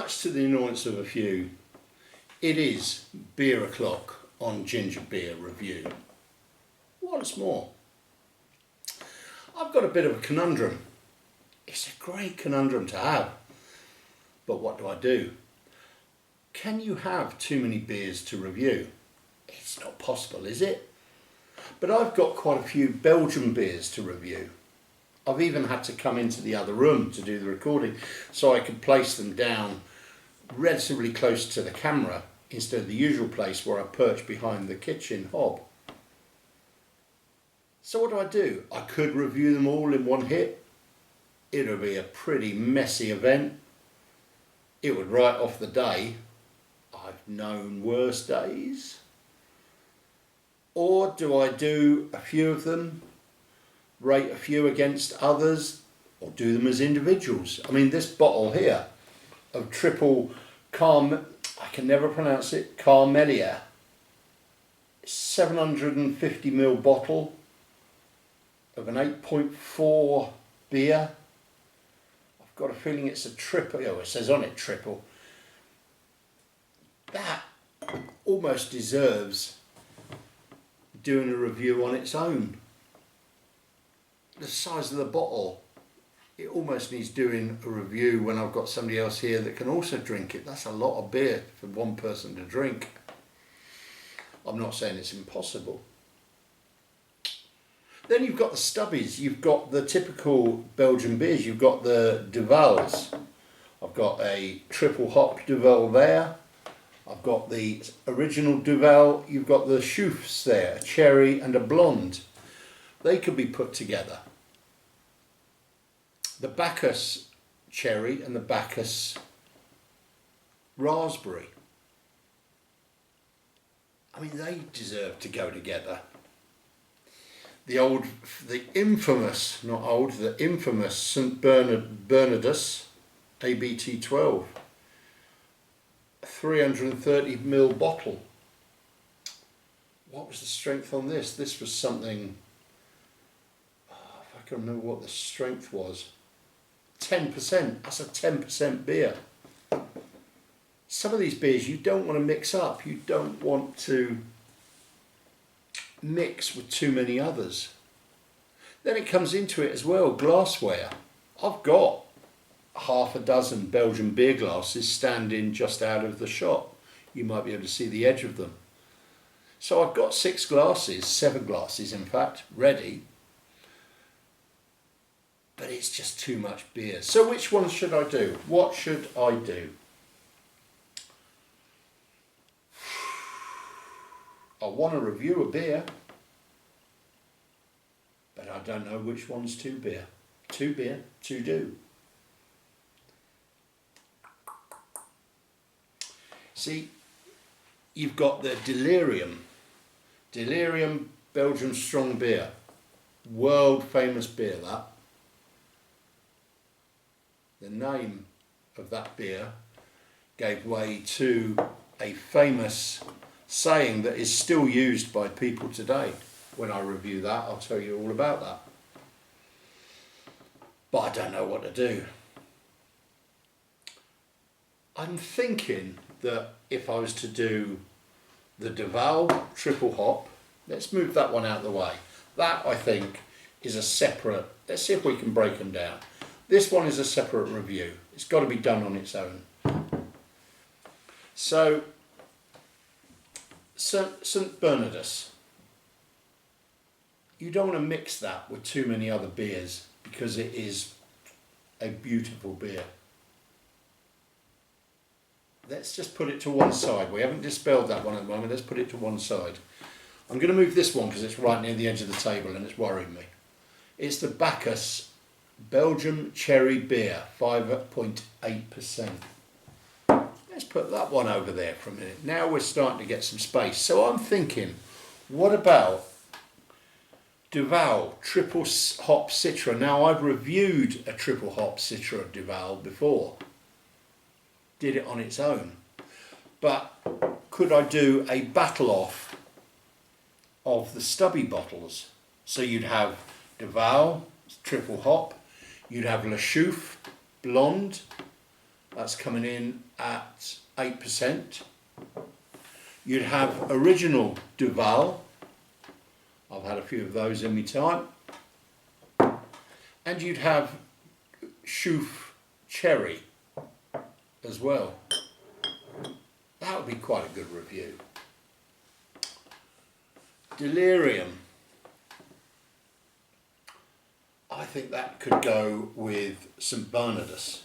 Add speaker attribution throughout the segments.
Speaker 1: much to the annoyance of a few, it is beer o'clock on Ginger Beer Review. Once more. I've got a bit of a conundrum. It's a great conundrum to have. But what do? Can you have too many beers to review? It's not possible, is it? But I've got quite a few Belgian beers to review. I've even had to come into the other room to do the recording so I could place them down relatively close to the camera instead of the usual place where I perch behind the kitchen hob. So what do? I could review them all in one hit. It would be a pretty messy event. It would write off the day. I've known worse days. Or do I do a few of them, rate a few against others, or do them as individuals? I mean, this bottle here of triple I can never pronounce it, Carmelia, 750ml bottle of an 8.4 beer. I've got a feeling it's a triple. Oh, it says on it triple. That almost deserves doing a review on its own. The size of the bottle, it almost needs doing a review when I've got somebody else here that can also drink it. That's a lot of beer for one person to drink. I'm not saying it's impossible. Then you've got the stubbies, you've got the typical Belgian beers, you've got the Duvals. I've got a triple hop Duvel there. I've got the original Duvel, you've got the Choufs there, a cherry and a blonde. They could be put together. The Bacchus cherry and the Bacchus raspberry. I mean, they deserve to go together. The infamous St. Bernardus ABT12, 330ml bottle. What was the strength on this? This was something, if I can remember what the strength was, 10%. That's a 10% beer. Some of these beers you don't want to mix up. You don't want to mix with too many others. Then it comes into it as well, glassware. I've got half a dozen Belgian beer glasses standing just out of the shop. You might be able to see the edge of them. So I've got 7 glasses in fact, ready. But it's just too much beer. So which ones should I do? What should I do? I want to review a beer, but I don't know which one's to beer. To do. See, you've got the Delirium Belgian strong beer, world famous beer that. The name of that beer gave way to a famous saying that is still used by people today. When I review that, I'll tell you all about that. But I don't know what to do. I'm thinking that if I was to do the Duval triple hop, let's move that one out of the way. That, I think, is a separate, let's see if we can break them down. This one is a separate review. It's got to be done on its own. So, St. Bernardus. You don't want to mix that with too many other beers because it is a beautiful beer. Let's just put it to one side. We haven't dispelled that one at the moment. Let's put it to one side. I'm going to move this one because it's right near the edge of the table and it's worrying me. It's the Bacchus Belgian Cherry Beer, 5.8%. Let's put that one over there for a minute. Now we're starting to get some space. So I'm thinking, what about Duval Triple Hop Citra? Now I've reviewed a Triple Hop Citra Duval before. Did it on its own. But could I do a battle off of the stubby bottles? So you'd have Duval Triple Hop, you'd have Le Chouf Blonde, That's coming in at 8%. You'd have original Duval. I've had a few of those in my time. And you'd have Chouffe Cherry as well. That would be quite a good review. Delirium. I think that could go with St Bernardus.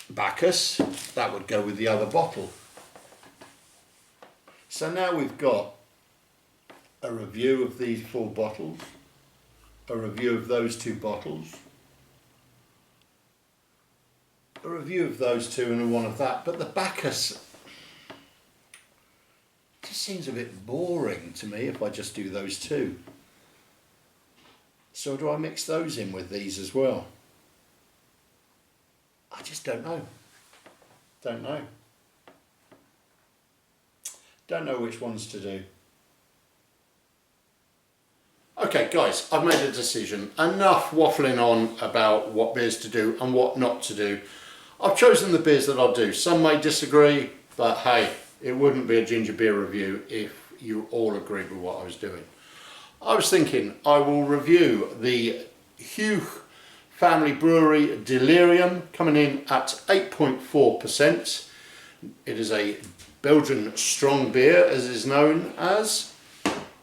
Speaker 1: Bacchus, that would go with the other bottle. So now we've got a review of these 4 bottles, a review of those 2 bottles, a review of those 2 and one of that, but the Bacchus just seems a bit boring to me if I just do those 2. So do I mix those in with these as well? I just don't know. Don't know. Don't know which ones to do. Okay guys, I've made a decision. Enough waffling on about what beers to do and what not to do. I've chosen the beers that I'll do. Some may disagree, but hey, it wouldn't be a ginger beer review if you all agreed with what I was doing. I was thinking I will review the Hugh Family Brewery Delirium, coming in at 8.4%. It is a Belgian strong beer, as is known as.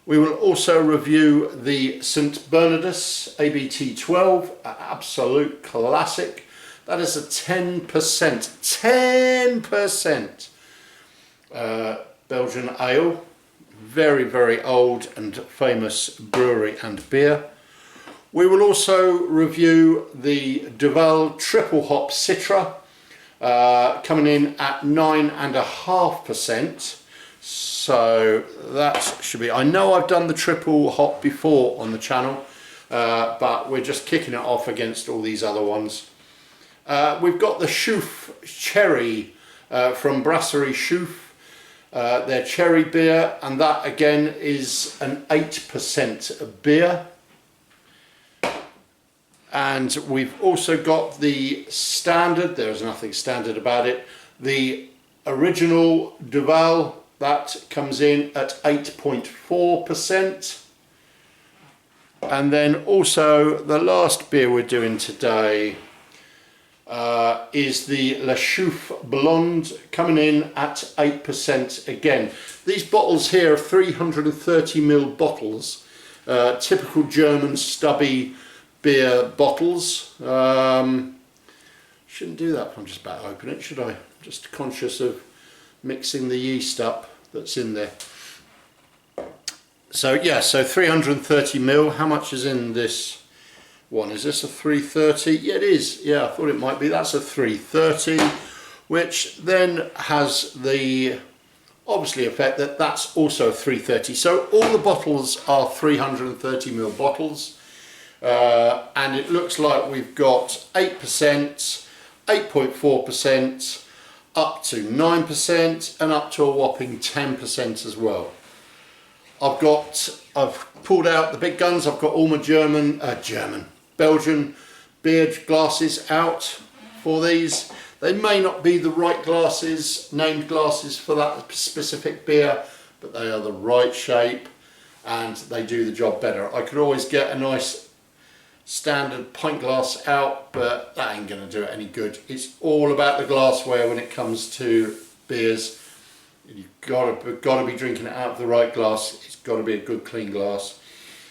Speaker 1: We will also review the St Bernardus ABT 12, an absolute classic. That is a 10%, 10% Belgian ale. Very, very old and famous brewery and beer. We will also review the Duval Triple Hop Citra, coming in at 9.5%. So that should be, I know I've done the triple hop before on the channel, but we're just kicking it off against all these other ones. We've got the Chouffe Cherry from Brasserie Chouffe, their cherry beer, and that again is an 8% beer. And we've also got the standard, there's nothing standard about it, the original Duval, that comes in at 8.4%. And then also the last beer we're doing today is the La Chouffe Blonde, coming in at 8% again. These bottles here are 330ml bottles, typical German stubby beer bottles. Shouldn't do that if I'm just about to open it, should I? Just conscious of mixing the yeast up that's in there. So yeah, so 330ml. How much is in this one? Is this a 330? Yeah, it is. Yeah, I thought it might be. That's a 330, which then has the obviously effect that that's also a 330. So all the bottles are 330ml bottles, and it looks like we've got 8%, 8.4%, up to 9%, and up to a whopping 10% as well. I've pulled out the big guns. I've got all my Belgian beer glasses out for these. They may not be the right glasses, named glasses for that specific beer, but they are the right shape and they do the job better. I could always get a nice standard pint glass out, but that ain't gonna do it any good. It's all about the glassware when it comes to beers. You've got to be drinking it out of the right glass. It's got to be a good clean glass.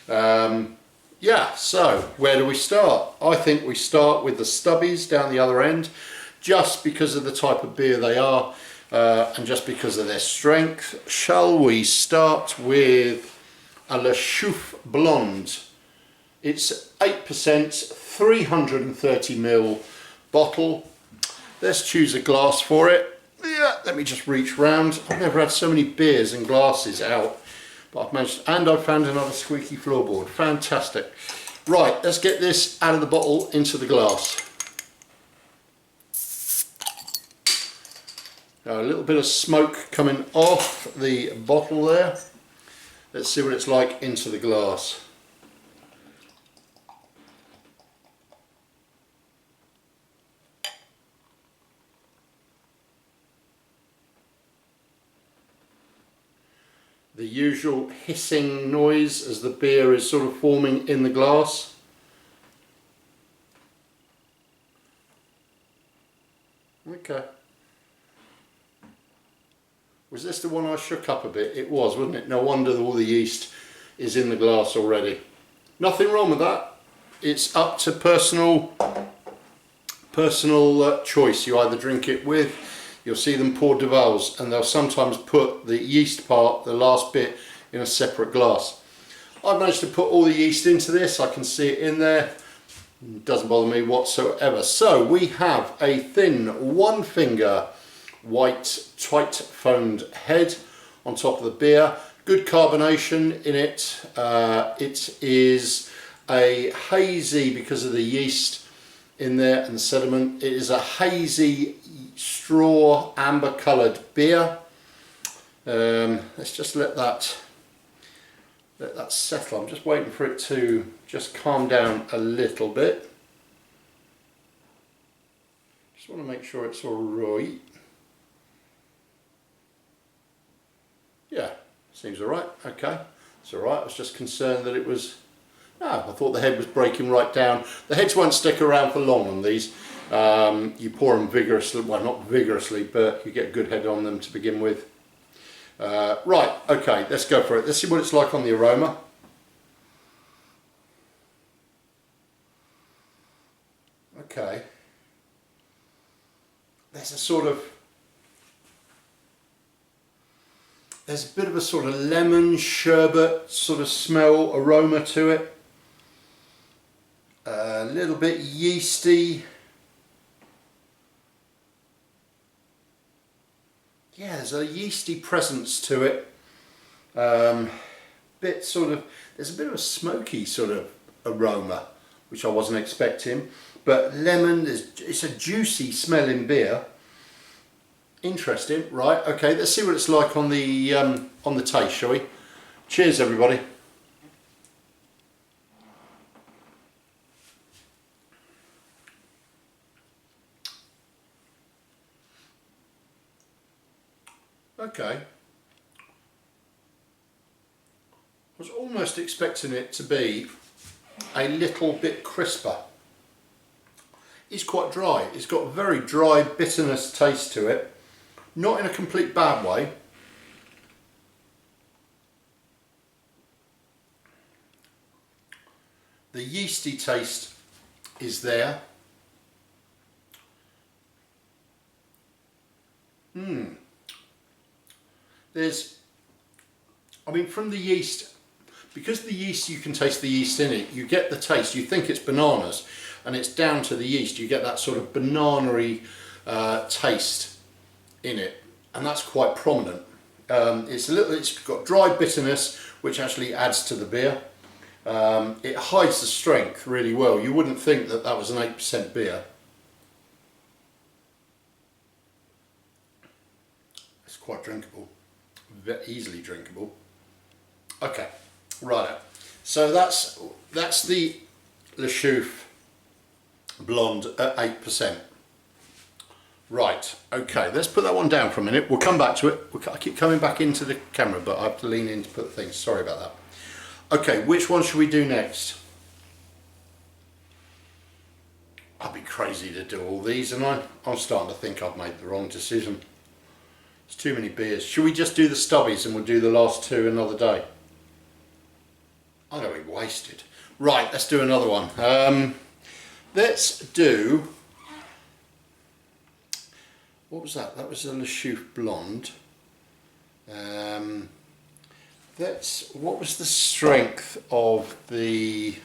Speaker 1: Yeah, so where do we start? I think we start with the stubbies down the other end, just because of the type of beer they are, and just because of their strength. Shall we start with a La Chouffe Blonde? It's 8%, 330ml bottle. Let's choose a glass for it. Yeah, let me just reach round. I've never had so many beers and glasses out, but I've managed, and I've found another squeaky floorboard. Fantastic. Right, let's get this out of the bottle into the glass. Now, a little bit of smoke coming off the bottle there. Let's see what it's like into the glass. the usual hissing noise as the beer is sort of forming in the glass. Okay. Was this the one I shook up a bit? It was, wasn't it? No wonder all the yeast is in the glass already. Nothing wrong with that. It's up to personal choice. You either drink it with, you'll see them pour Duvals, and they'll sometimes put the yeast part, the last bit, in a separate glass. I've managed to put all the yeast into this. I can see it in there. It doesn't bother me whatsoever. So we have a thin, one finger, white, tight foamed head on top of the beer. Good carbonation in it. It is a hazy, because of the yeast in there and the sediment, it is a hazy straw amber coloured beer. Let's just let that settle. I'm just waiting for it to just calm down a little bit. Just want to make sure it's all right. Yeah, seems all right. Okay, it's all right. I was just concerned that it was. No, I thought the head was breaking right down. The heads won't stick around for long on these. You pour them vigorously, well, not vigorously, but you get a good head on them to begin with. Right, okay, let's go for it. Let's see what it's like on the aroma. Okay. There's a bit of a sort of lemon sherbet sort of smell, aroma to it. A little bit yeasty. Yeah, there's a yeasty presence to it. Bit sort of, there's a bit of a smoky sort of aroma, which I wasn't expecting. But lemon, it's a juicy smelling beer. Interesting. Right, okay, let's see what it's like on the taste, shall we? Cheers, everybody. Okay. I was almost expecting it to be a little bit crisper. It's quite dry. It's got a very dry bitterness taste to it. Not in a complete bad way. The yeasty taste is there. I mean, from the yeast, because the yeast, you can taste the yeast in it, you get the taste. You think it's bananas, and it's down to the yeast. You get that sort of banana-y taste in it, and that's quite prominent. It's got dry bitterness, which actually adds to the beer. It hides the strength really well. You wouldn't think that that was an 8% beer. It's quite drinkable, very easily drinkable. Okay, right. So that's the Le Chouffe Blonde at 8%. Right, okay, let's put that one down for a minute. We'll come back to it. I keep coming back into the camera, but I have to lean in to put things. Sorry about that. Okay, which one should we do next? I'd be crazy to do all these, and I'm starting to think I've made the wrong decision. It's too many beers. Should we just do the stubbies and we'll do the last two another day? I'm going to be wasted. Right, let's do another one. Let's do... What was that? That was a Le Chouffe Blonde. What was the strength of the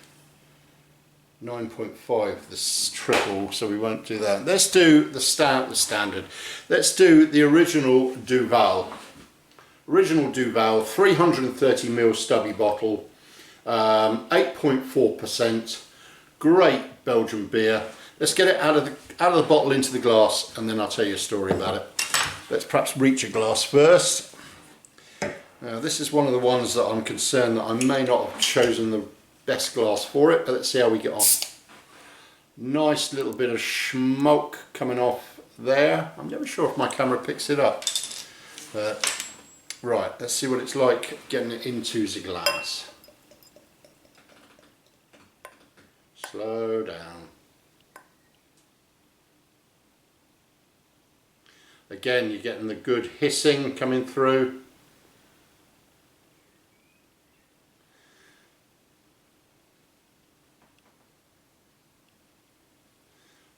Speaker 1: 9.5, the triple, so we won't do that. Let's do the standard. Let's do the original Duval. Original Duval, 330ml stubby bottle, 8.4%. Great Belgian beer. Let's get it out of the bottle into the glass, and then I'll tell you a story about it. Let's perhaps reach a glass first. Now this is one of the ones that I'm concerned that I may not have chosen the best glass for it, but let's see how we get on. Nice little bit of smoke coming off there. I'm never sure if my camera picks it up, but Right, let's see what it's like getting it into the glass. Slow down. Again, you're getting the good hissing coming through.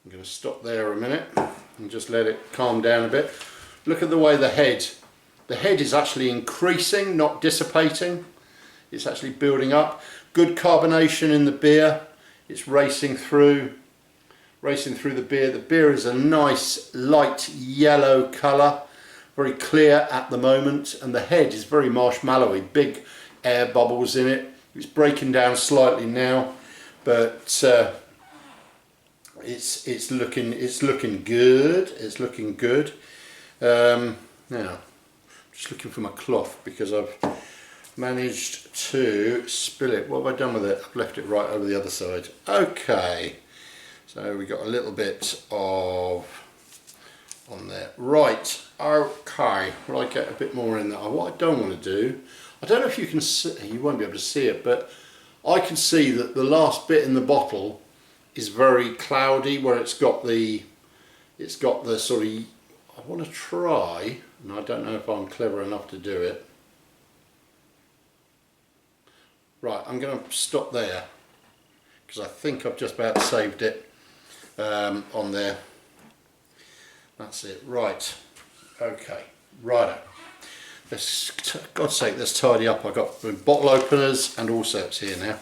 Speaker 1: I'm going to stop there a minute and just let it calm down a bit. Look at the way the head is actually increasing, not dissipating. It's actually building up. Good carbonation in the beer. It's racing through the beer. The beer is a nice light yellow colour, very clear at the moment, and the head is very marshmallowy, big air bubbles in it. It's breaking down slightly now, but it's looking good. It's looking good. Now, just looking for my cloth because I've managed to spill it. What have I done with it? I've left it right over the other side. Okay, so we got a little bit of on there. Right, okay, will I get a bit more in there? What I don't want to do, I don't know if you can see, you won't be able to see it, but I can see that the last bit in the bottle is very cloudy, where it's got the sort of, I want to try, and I don't know if I'm clever enough to do it. Right, I'm going to stop there because I think I've just about saved it on there. That's it. Right. Okay. Righto. Let's, God's sake, let's tidy up. I've got bottle openers and all sorts here now.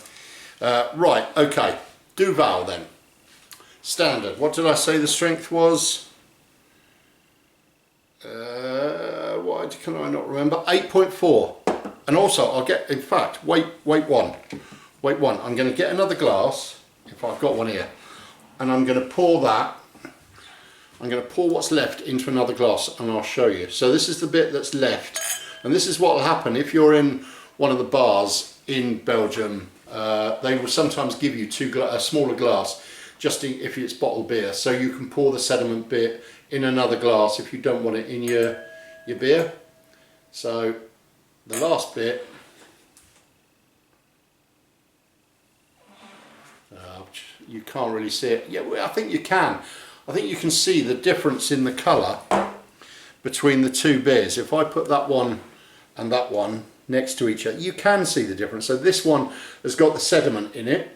Speaker 1: Right. Okay. Duval then. Standard. What did I say the strength was? Why can I not remember? 8.4. And also I'll get, in fact, wait one. I'm going to get another glass, if I've got one here, and I'm going to pour that. I'm going to pour what's left into another glass and I'll show you. So this is the bit that's left, and this is what will happen if you're in one of the bars in Belgium. They will sometimes give you a smaller glass, just if it's bottled beer, so you can pour the sediment bit in another glass if you don't want it in your beer. So the last bit, you can't really see it. Yeah, well, I think you can. I think you can see the difference in the colour between the two beers. If I put that one and that one next to each other, you can see the difference. So this one has got the sediment in it.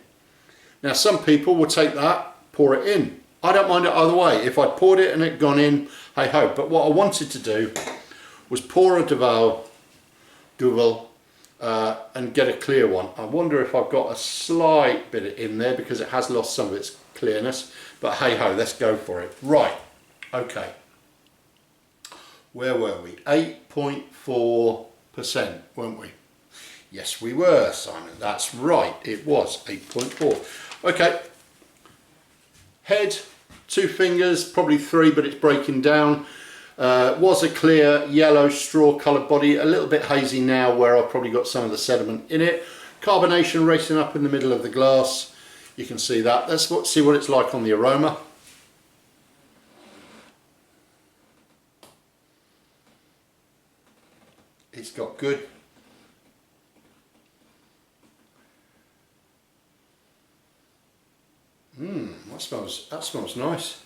Speaker 1: Now some people will take that, pour it in. I don't mind it either way. If I poured it and it gone in, hey ho. But what I wanted to do was pour a Duval and get a clear one. I wonder if I've got a slight bit in there because it has lost some of its clearness, but hey ho, let's go for it. Right, okay, where were we? 8.4%, weren't we? Yes we were, Simon, that's right, it was 8.4. Okay, head, 2 fingers, probably 3, but it's breaking down. Was a clear yellow straw coloured body, a little bit hazy now where I've probably got some of the sediment in it. Carbonation racing up in the middle of the glass, you can see that. Let's see what it's like on the aroma. It's got good. That smells nice.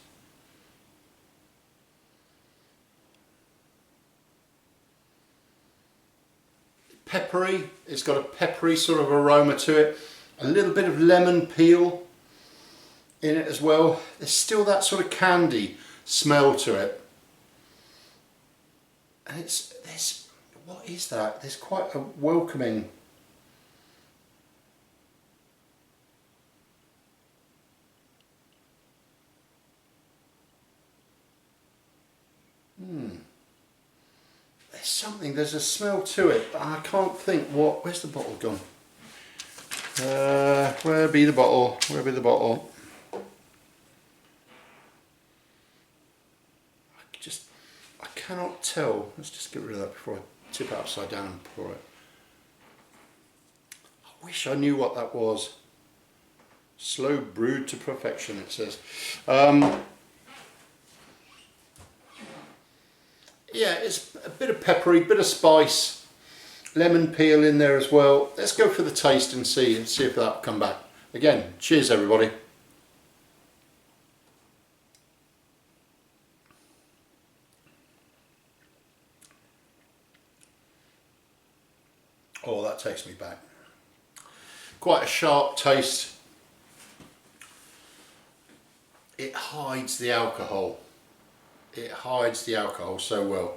Speaker 1: Peppery, it's got a peppery sort of aroma to it, a little bit of lemon peel in it as well. There's still that sort of candy smell to it, and what is that? There's quite a welcoming. There's a smell to it, but I can't think what. Where's the bottle gone? Where be the bottle? Where be the bottle? I cannot tell. Let's just get rid of that before I tip it upside down and pour it. I wish I knew what that was. Slow brewed to perfection, it says. yeah, it's a bit of peppery, bit of spice, lemon peel in there as well. Let's go for the taste and see if that'll come back. Again, cheers everybody. Oh, that takes me back. Quite a sharp taste. It hides the alcohol. It hides the alcohol so well.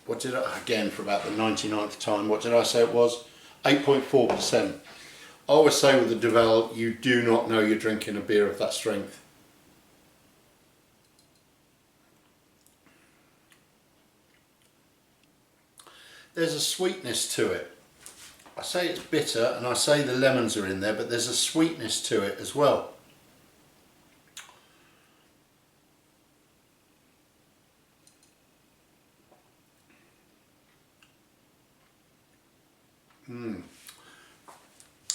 Speaker 1: What did I, again for about the 99th time, what did I say it was? 8.4%. I always say with the Duvel, you do not know you're drinking a beer of that strength. There's a sweetness to it. I say it's bitter and I say the lemons are in there, but there's a sweetness to it as well.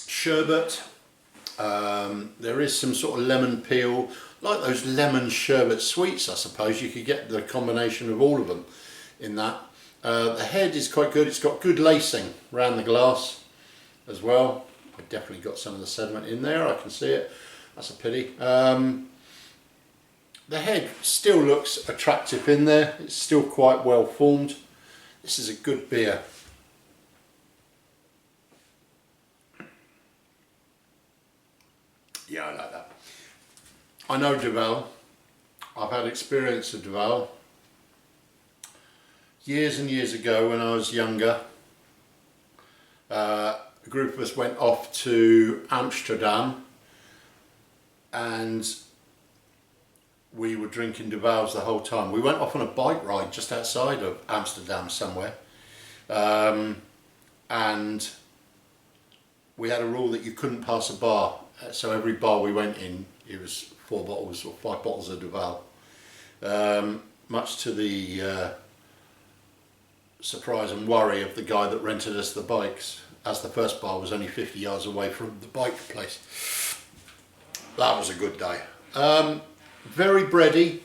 Speaker 1: Sherbet, there is some sort of lemon peel, like those lemon sherbet sweets I suppose. You could get the combination of all of them in that. The head is quite good, it's got good lacing around the glass as well. I've definitely got some of the sediment in there, I can see it, that's a pity. The head still looks attractive in there, it's still quite well formed. This is a good beer. Yeah, I like that. I know Duvel. I've had experience of Duvel. Years and years ago when I was younger, a group of us went off to Amsterdam and we were drinking Duvels the whole time. We went off on a bike ride just outside of Amsterdam somewhere, and we had a rule that you couldn't pass a bar. So every bar we went in, it was 4 bottles or 5 bottles of Duvel. Much to the surprise and worry of the guy that rented us the bikes, as the first bar was only 50 yards away from the bike place. That was a good day. Very bready.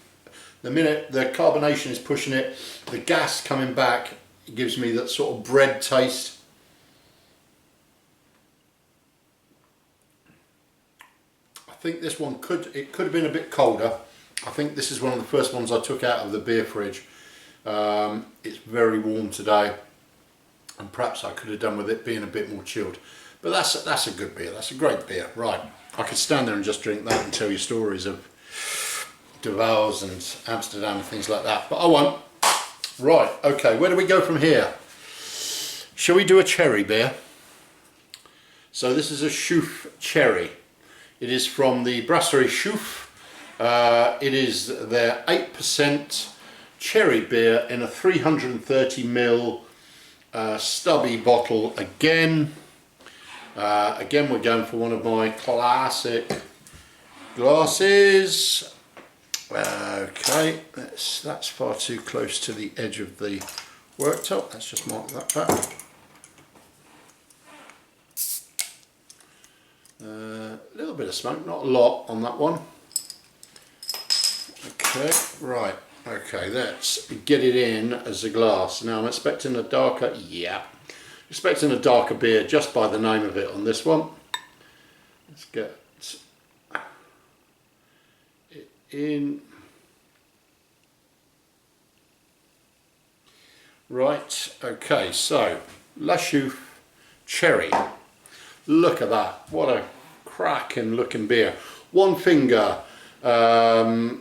Speaker 1: The minute the carbonation is pushing it, the gas coming back, it gives me that sort of bread taste. I think this one could have been a bit colder. I think this is one of the first ones I took out of the beer fridge. It's very warm today, and perhaps I could have done with it being a bit more chilled. But that's a good beer. That's a great beer. Right, I could stand there and just drink that and tell you stories of Duvels and Amsterdam and things like that, but I won't. Right, okay, where do we go from here? Shall we do a cherry beer? So this is a Schoof cherry. It is from the Brasserie Schoof. It is their 8% cherry beer in a 330ml stubby bottle again. Again, we're going for one of my classic glasses. Okay, that's far too close to the edge of the worktop. Let's just mark that back. A little bit of smoke, not a lot on that one. Okay, right. Okay, let's get it in as a glass. Now I'm expecting a darker, expecting a darker beer just by the name of it on this one. Let's get it in. Right, okay, so La Schoof Cherry. Look at that, what a cracking looking beer. One finger, I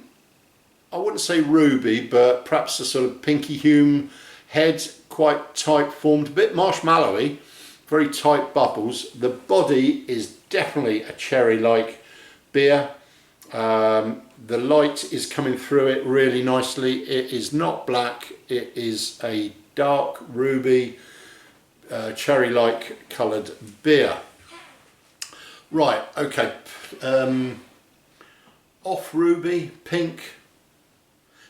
Speaker 1: wouldn't say ruby, but perhaps a sort of pinky hue head, quite tight formed, a bit marshmallowy, very tight bubbles. The body is definitely a cherry-like beer. The light is coming through it really nicely. It is not black, it is a dark ruby, cherry-like coloured beer. Right, okay, off ruby, pink.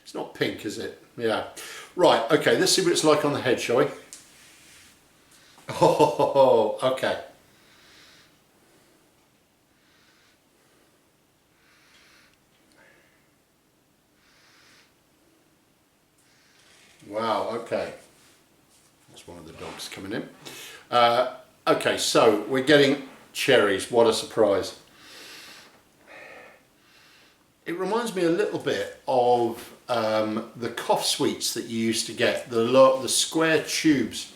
Speaker 1: It's not pink, is it? Yeah. Right, okay, let's see what it's like on the head, shall we? Oh, okay. Wow, okay. That's one of the dogs coming in. Okay, so we're getting cherries. What a surprise. It reminds me a little bit of the cough sweets that you used to get, the square tubes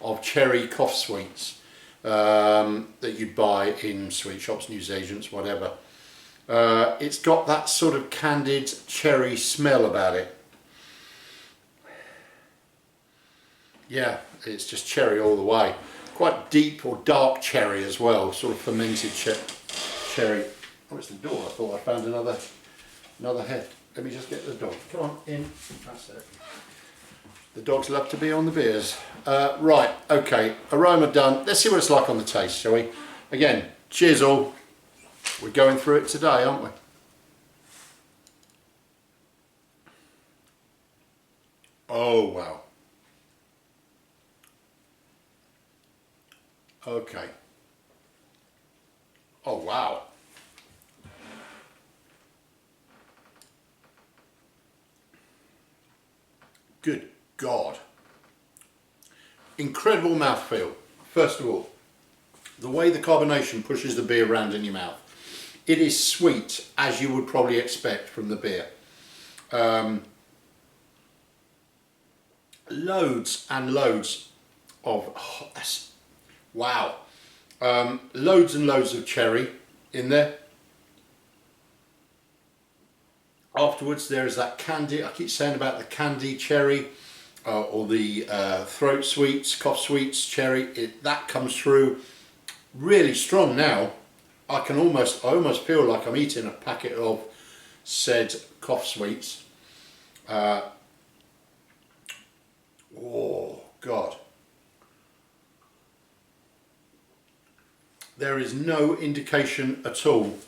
Speaker 1: of cherry cough sweets that you'd buy in sweet shops, newsagents, whatever. It's got that sort of candied cherry smell about it. Yeah, it's just cherry all the way. Quite deep or dark cherry as well, sort of fermented cherry. Oh, it's the door. I thought I found another head. Let me just get the dog. Come on, in. That's it. The dogs love to be on the beers. Right, okay, aroma done. Let's see what it's like on the taste, shall we? Again, cheers all. We're going through it today, aren't we? Oh, wow. Okay. Oh, wow. Good God. Incredible mouthfeel. First of all, the way the carbonation pushes the beer around in your mouth. It is sweet, as you would probably expect from the beer. Loads and loads of, wow. Loads and loads of cherry in there. Afterwards there is that candy, I keep saying about the candy cherry or the throat sweets, cough sweets, cherry, that comes through really strong now. I almost feel like I'm eating a packet of said cough sweets. Oh God. There is no indication at all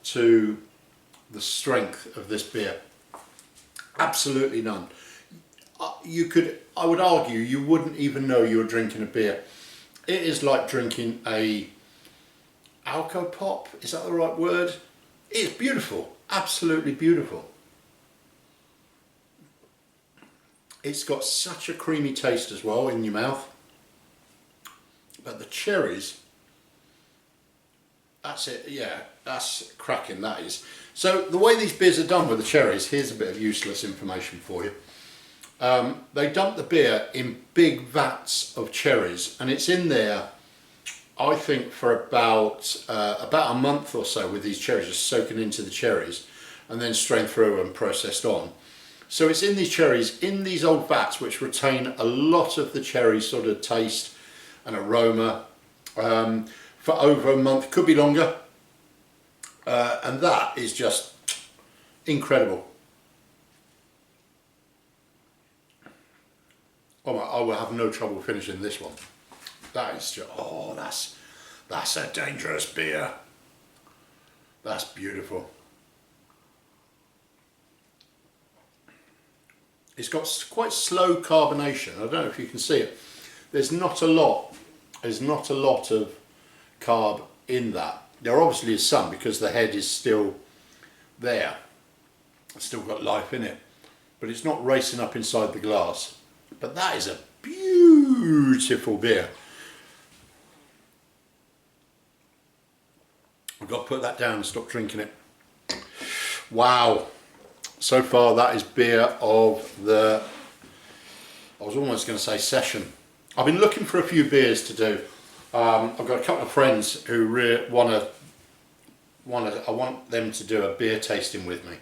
Speaker 1: to the strength of this beer. Absolutely none. I would argue you wouldn't even know you were drinking a beer. It is like drinking a alco pop, is that the right word? It's beautiful, absolutely beautiful. It's got such a creamy taste as well in your mouth. But the cherries, that's it, yeah, that's cracking, that is. So the way these beers are done with the cherries, here's a bit of useless information for you. They dump the beer in big vats of cherries, and it's in there, I think, for about a month or so with these cherries, just soaking into the cherries, and then strained through and processed on. So it's in these cherries, in these old vats, which retain a lot of the cherry sort of taste and aroma for over a month, could be longer, and that is just incredible. Oh my, I will have no trouble finishing this one. That is just, oh, that's a dangerous beer. That's beautiful. It's got quite slow carbonation. I don't know if you can see it. There's not a lot of carb in that. There obviously is some because the head is still there. It's still got life in it, but it's not racing up inside the glass. But that is a beautiful beer. I've got to put that down and stop drinking it. Wow. So far that is beer of the, I was almost going to say session. I've been looking for a few beers to do. I've got a couple of friends who I want them to do a beer tasting with me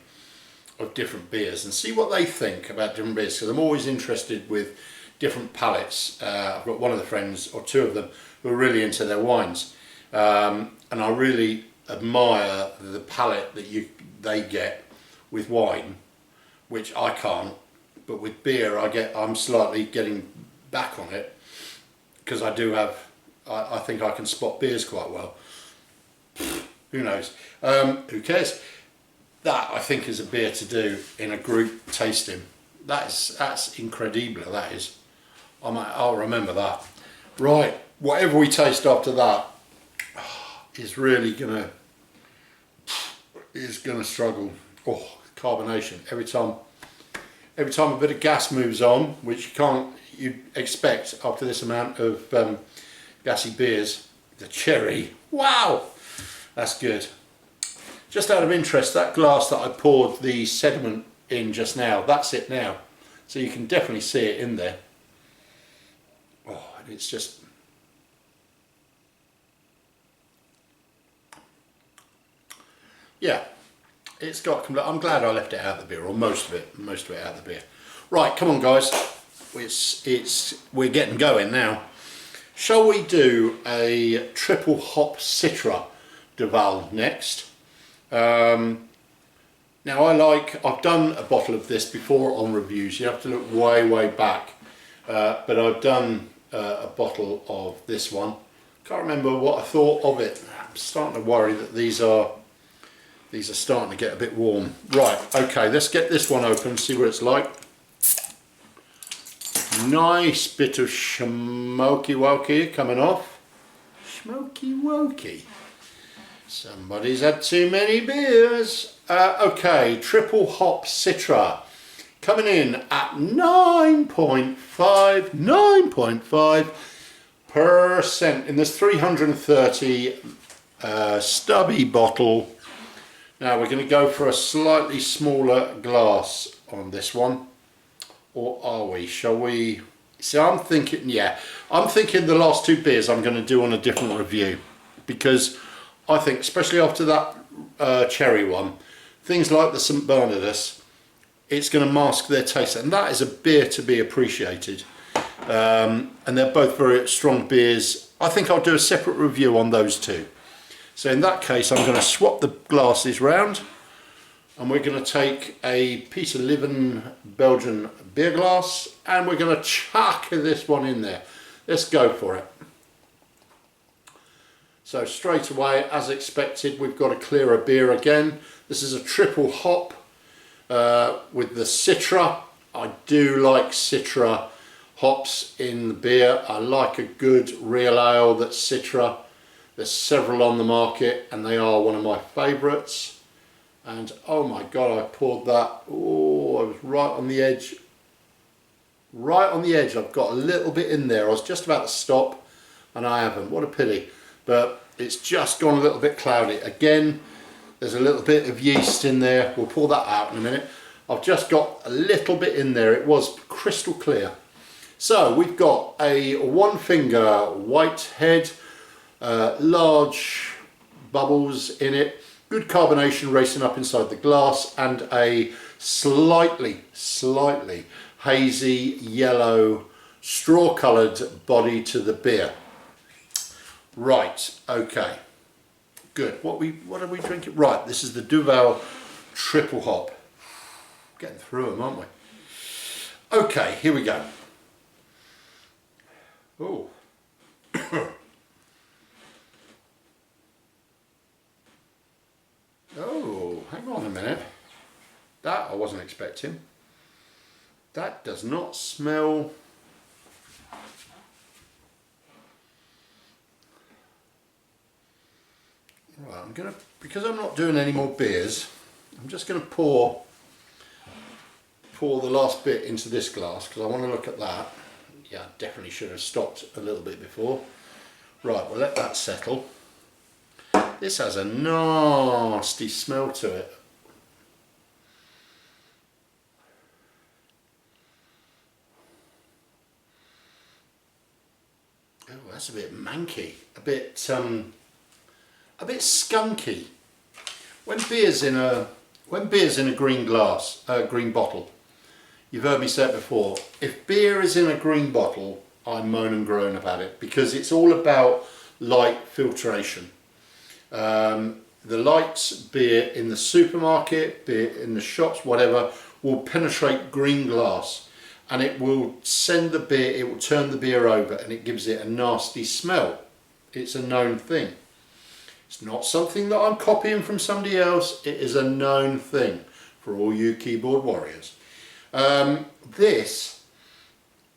Speaker 1: of different beers and see what they think about different beers, because I'm always interested with different palates. I've got one of the friends, or two of them, who are really into their wines, and I really admire the palate that they get with wine, which I can't, but with beer I'm slightly getting back on it, because I do have, I think I can spot beers quite well. Who knows? Who cares? That I think is a beer to do in a group tasting. That's incredible. That is. I'll remember that. Right. Whatever we taste after that is really gonna struggle. Oh, carbonation every time. every time a bit of gas moves on, which you'd expect after this amount of gassy beers, the cherry, wow, that's good. Just out of interest, that glass that I poured the sediment in just now, that's it now. So you can definitely see it in there. Oh, it's just... yeah, it's got... I'm glad I left it out of the beer, or most of it out of the beer. Right, come on guys, we're getting going now. Shall we do a triple hop Citra Duval next? Now I've done a bottle of this before on reviews. You have to look way back, but I've done a bottle of this one. Can't remember what I thought of it. I'm starting to worry that these are starting to get a bit warm. Right, okay, let's get this one open, see what it's like. Nice bit of smoky wokey coming off. Smoky wokey. Somebody's had too many beers. Okay, triple hop Citra coming in at 9.5% in this 330 stubby bottle. Now we're going to go for a slightly smaller glass on this one, or are we? Shall we? So I'm thinking, yeah, I'm thinking the last two beers I'm going to do on a different review, because I think, especially after that cherry one, things like the St Bernardus, it's going to mask their taste, and that is a beer to be appreciated. And they're both very strong beers. I think I'll do a separate review on those two. So in that case, I'm going to swap the glasses round, and we're going to take a Peter Liven Belgian beer glass, and we're going to chuck this one in there. Let's go for it. So straight away, as expected, we've got a clearer beer again. This is a triple hop with the Citra. I do like Citra hops in the beer. I like a good real ale that's Citra. There's several on the market, and they are one of my favourites. And oh my God, I poured that. Oh, I was right on the edge. Right on the edge. I've got a little bit in there. I was just about to stop, and I haven't. What a pity. But it's just gone a little bit cloudy. Again, there's a little bit of yeast in there. We'll pull that out in a minute. I've just got a little bit in there. It was crystal clear. So we've got a one finger white head, large bubbles in it, good carbonation racing up inside the glass, and a slightly hazy yellow straw coloured body to the beer. Right, okay, good. What are we drinking? Right, this is the Duval triple hop. Getting through them, aren't we? Okay, here we go. Oh. Oh, hang on a minute. That I wasn't expecting. That does not smell... Right, I'm gonna, because I'm not doing any more beers, I'm just gonna pour the last bit into this glass, because I want to look at that. Yeah, definitely should have stopped a little bit before. Right, we'll let that settle. This has a nasty smell to it. Oh, that's a bit manky, a bit skunky. When beer's in a green glass, green bottle, you've heard me say it before, if beer is in a green bottle, I moan and groan about it, because it's all about light filtration. The lights, be it in the supermarket, be it in the shops, whatever, will penetrate green glass, and it will send the beer, it will turn the beer over, and it gives it a nasty smell. It's a known thing. It's not something that I'm copying from somebody else, it is a known thing for all you keyboard warriors. This,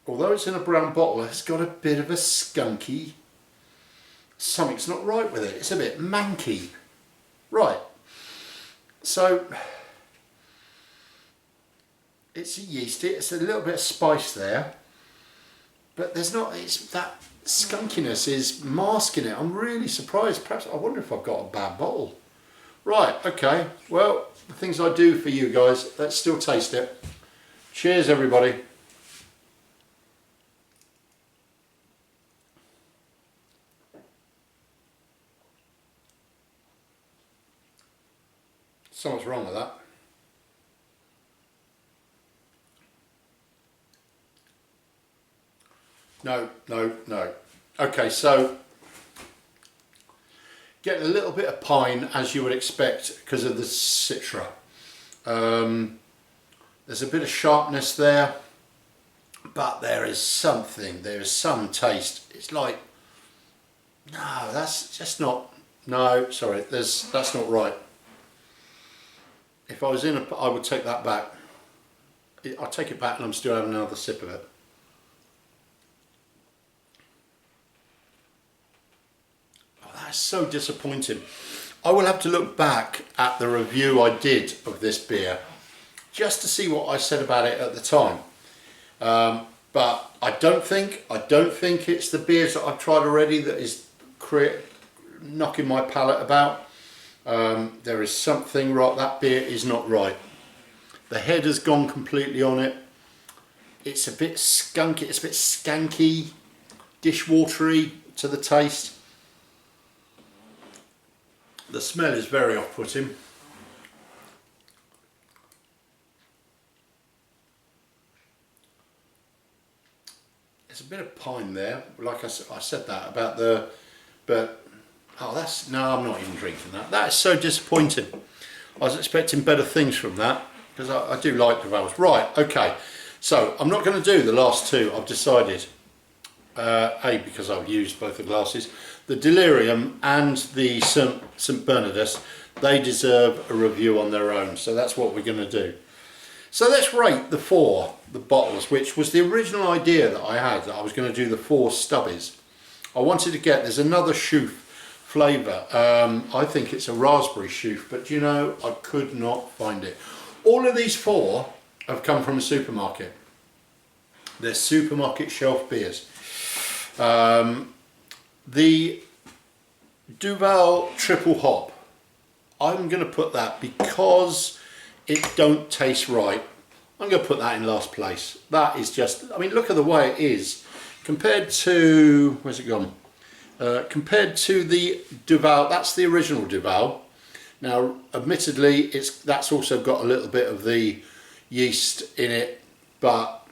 Speaker 1: although it's in a brown bottle, it's got a bit of a skunky, something's not right with it, it's a bit manky. Right, so It's a yeasty, it's a little bit of spice there, but there's not, it's that skunkiness is masking it. I'm really surprised. Perhaps, I wonder if I've got a bad bottle. Right, okay, well, the things I do for you guys, let's still taste it. Cheers, everybody. Something's wrong with that. No. Okay, so get a little bit of pine, as you would expect, because of the citra. There's a bit of sharpness there, but there is some taste. It's like, no, that's just not, no, sorry, that's not right. If I was I would take that back. I'll take it back and I'm still having another sip of it. That's so disappointing. I will have to look back at the review I did of this beer just to see what I said about it at the time. But I don't think it's the beers that I've tried already that is knocking my palate about. There is something right. That beer is not right. The head has gone completely on it. It's a bit skunky. It's a bit skanky, dishwatery to the taste. The smell is very off-putting. There's a bit of pine there, like I said that about the, but oh, no, I'm not even drinking that. That is so disappointing. I was expecting better things from that because I do like Duval's. Right, okay. So I'm not going to do the last two. I've decided. Because I've used both the glasses. The Delirium and the St Bernardus, they deserve a review on their own, so that's what we're going to do. So let's rate the bottles, which was the original idea that I had, that I was going to do the 4 stubbies. I wanted to there's another chouffe flavour. I think it's a raspberry chouffe, but you know, I could not find it. All of these 4 have come from a supermarket. They're supermarket shelf beers. The Duval triple hop, I'm going to put that because it don't taste right. I'm going to put that in last place. That is just, I mean, look at the way it is compared to, where's it gone? Compared to the Duval, that's the original Duval. Now, admittedly, that's also got a little bit of the yeast in it, but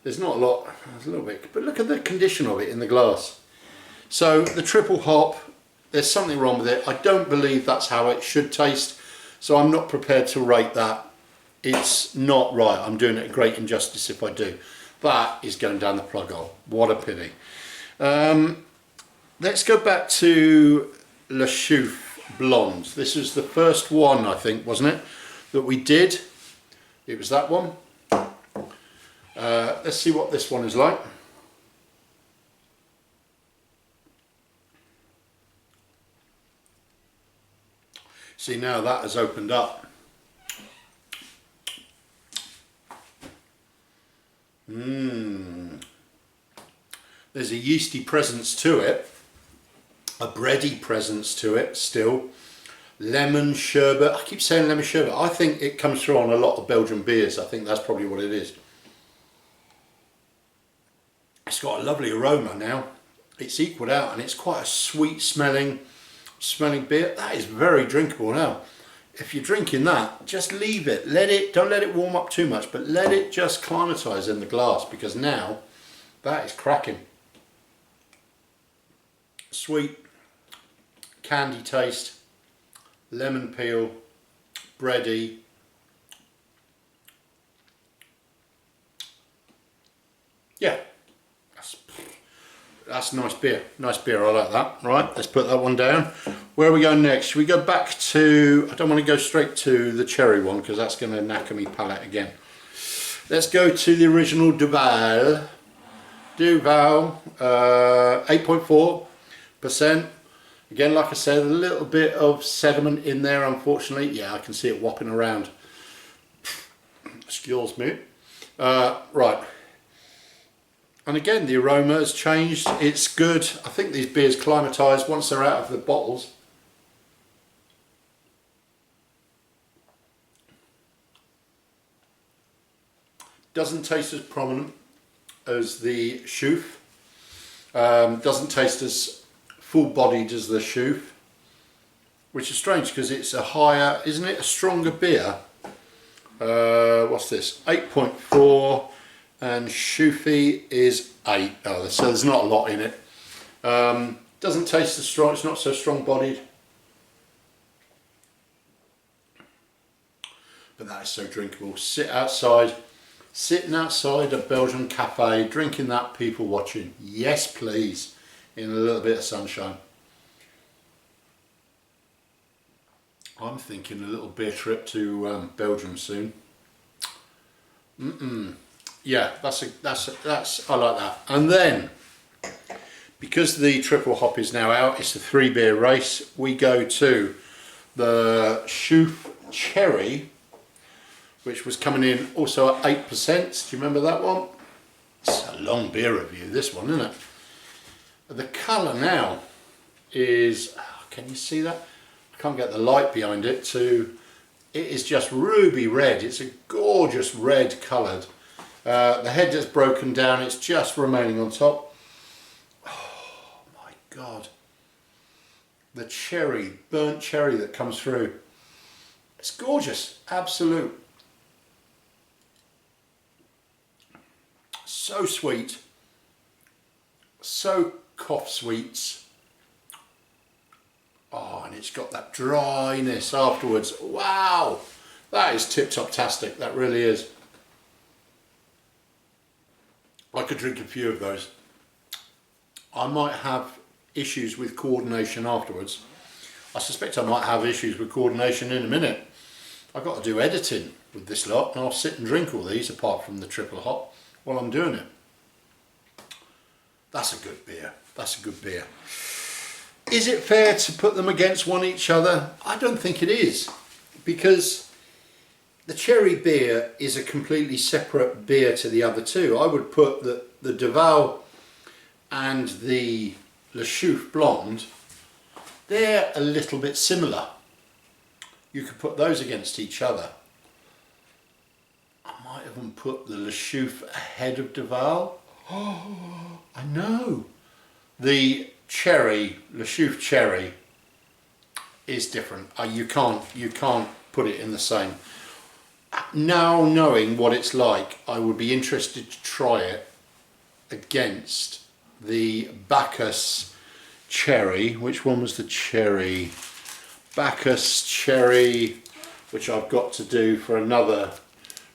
Speaker 1: there's not a lot, there's a little bit, but look at the condition of it in the glass. So the triple hop, there's something wrong with it. I don't believe that's how it should taste, so I'm not prepared to rate that. It's not right. I'm doing it a great injustice if I do. That is going down the plug hole. What a pity. Let's go back to Le Chouffe Blonde. This was the first one, I think, wasn't it, that we did? It was that one. Let's see what this one is like. See, now that has opened up. There's a yeasty presence to it, a bready presence to it still. Lemon sherbet, I keep saying lemon sherbet. I think it comes through on a lot of Belgian beers. I think that's probably what it is. It's got a lovely aroma now. It's equalled out and it's quite a sweet smelling beer. That is very drinkable now. If you're drinking that, just leave it. Don't let it warm up too much, but let it just climatise in the glass, because now that is cracking. Sweet, candy taste, lemon peel, bready. Yeah, that's nice beer. Nice beer, I like that. Right, let's put that one down. Where are we going next? Should we go back to, I don't want to go straight to the cherry one because that's going to knacker me palate again. Let's go to the original Duval. 8.4%. Again, like I said, a little bit of sediment in there, unfortunately. Yeah, I can see it whopping around. Excuse me. Right. And again, the aroma has changed. It's good. I think these beers climatise once they're out of the bottles. Doesn't taste as prominent as the Schoof. Doesn't taste as full-bodied as the Schoof, which is strange because it's a higher, isn't it, a stronger beer? What's this? 8.4, and Schoofy is 8. Oh, so there's not a lot in it. Doesn't taste as strong. It's not so strong-bodied, but that is so drinkable. Sitting outside a Belgian cafe, drinking that, people watching. Yes, please, in a little bit of sunshine. I'm thinking a little beer trip to Belgium soon. Yeah, that's I like that. And then, because the triple hop is now out, it's a 3 beer race. We go to the Schoof Cherry, which was coming in also at 8%. Do you remember that one? It's a long beer review, this one, isn't it? The colour now is, can you see that? I can't get the light behind it. It is just ruby red. It's a gorgeous red coloured. The head is broken down. It's just remaining on top. Oh my God. The cherry, burnt cherry that comes through. It's gorgeous. Absolute. So sweet. So cough sweets. Oh, and it's got that dryness afterwards. Wow, that is tip-top-tastic. That really is. I could drink a few of those. I might have issues with coordination afterwards. I suspect I might have issues with coordination in a minute. I've got to do editing with this lot, and I'll sit and drink all these apart from the triple hop while I'm doing it. That's a good beer. That's a good beer. Is it fair to put them against each other? I don't think it is, because the cherry beer is a completely separate beer to the other two. I would put the Duvel and the Le Schoof Blonde, they're a little bit similar. You could put those against each other. I might even put the Le Schoof ahead of Duvel. Oh, I know. The cherry, Le Schoof Cherry, is different. You can't put it in the same. Now knowing what it's like, I would be interested to try it against the Bacchus Cherry. Which one was the cherry? Bacchus Cherry, which I've got to do for another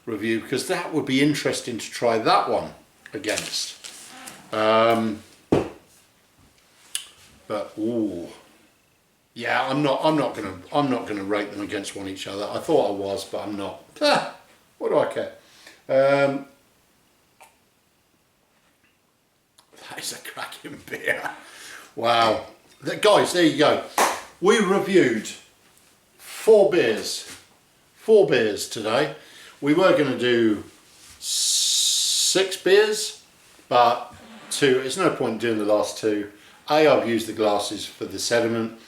Speaker 1: review, because that would be interesting to try that one against. But ooh, yeah, I'm not gonna rate them against each other. I thought I was, but I'm not. What do I care? That is a cracking beer. Wow, guys, there you go. We reviewed 4 beers today. We were going to do 6 beers, but 2. It's no point doing the last 2. A, I've used the glasses for the sediment.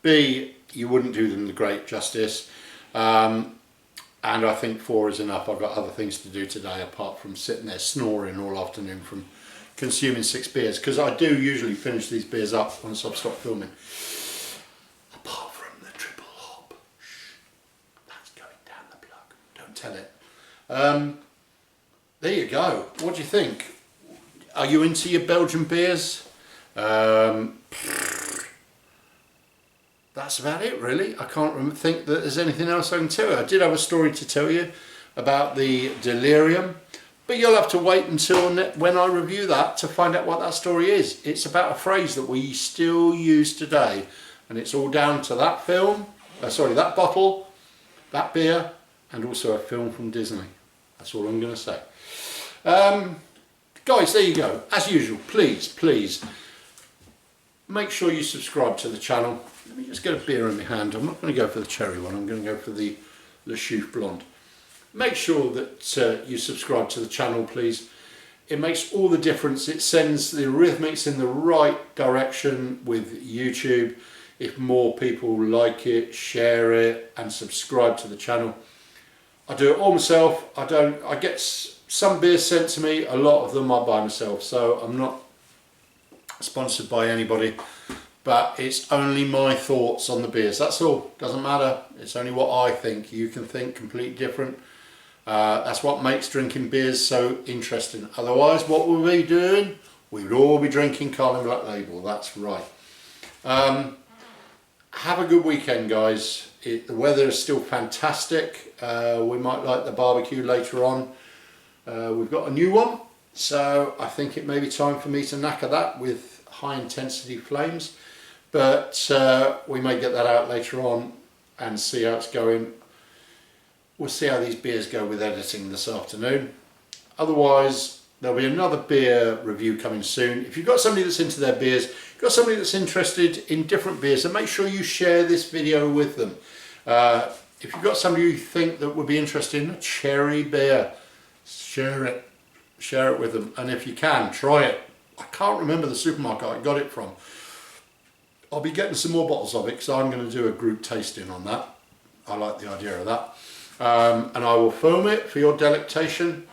Speaker 1: B, you wouldn't do them the great justice. And I think 4 is enough. I've got other things to do today apart from sitting there snoring all afternoon from consuming 6 beers, because I do usually finish these beers up once I've stopped filming. Apart from the triple hop. Shh, that's going down the plug. Don't tell it. There you go. What do you think? Are you into your Belgian beers? That's about it, really. I can't think that there's anything else I can tell you. I did have a story to tell you about the delirium, but you'll have to wait until when I review that to find out what that story is. It's about a phrase that we still use today, and it's all down to that film, that bottle, that beer, and also a film from Disney. That's all I'm going to say. Guys, there you go. As usual, please make sure you subscribe to the channel. Let me just get a beer in my hand. I'm not going to go for the cherry one. I'm going to go for the Le Schoof Blonde. make sure that you subscribe to the channel, please. It makes all the difference. It sends the rhythmics in the right direction with YouTube. If more people like it, share it and subscribe to the channel. I do it all myself. I get some beers sent to me, a lot of them I buy myself, so I'm not sponsored by anybody, but it's only my thoughts on the beers, that's all. Doesn't matter, it's only what I think. You can think completely different. That's what makes drinking beers so interesting. Otherwise, what would we be doing? We would all be drinking Carling Black Label, that's right. Have a good weekend, guys. The weather is still fantastic. We might like the barbecue later on. We've got a new one, so I think it may be time for me to knacker that with high intensity flames. But we may get that out later on and see how it's going. We'll see how these beers go with editing this afternoon. Otherwise, there'll be another beer review coming soon. If you've got somebody that's into their beers, you've got somebody that's interested in different beers, then make sure you share this video with them. If you've got somebody you think that would be interested in a cherry beer, share it with them. And if you can, try it. I can't remember the supermarket I got it from. I'll be getting some more bottles of it because I'm going to do a group tasting on that. I like the idea of that. And I will film it for your delectation.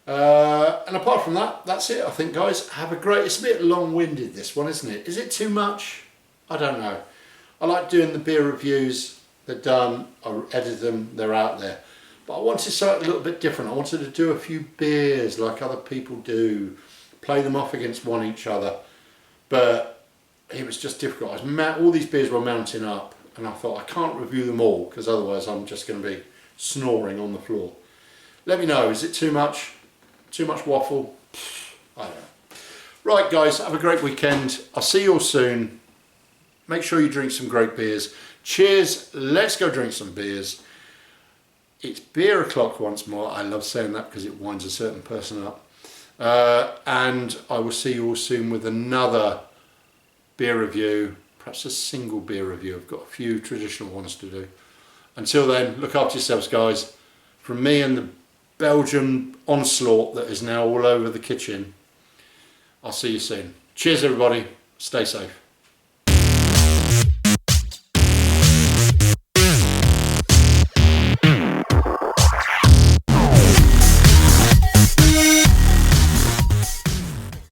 Speaker 1: And apart from that, that's it, I think, guys. Have a great... It's a bit long-winded, this one, isn't it? Is it too much? I don't know. I like doing the beer reviews. They're done. I edit them. They're out there. But I wanted something a little bit different. I wanted to do a few beers like other people do. Play them off against each other. But it was just difficult. All these beers were mounting up. And I thought, I can't review them all because otherwise I'm just going to be snoring on the floor. Let me know. Is it too much? Too much waffle? I don't know. Right, guys, have a great weekend. I'll see you all soon. Make sure you drink some great beers. Cheers. Let's go drink some beers. It's beer o'clock once more. I love saying that because it winds a certain person up. And I will see you all soon with another beer review. Perhaps a single beer review. I've got a few traditional ones to do. Until then, look after yourselves, guys. From me and the Belgian onslaught that is now all over the kitchen, I'll see you soon. Cheers, everybody. Stay safe.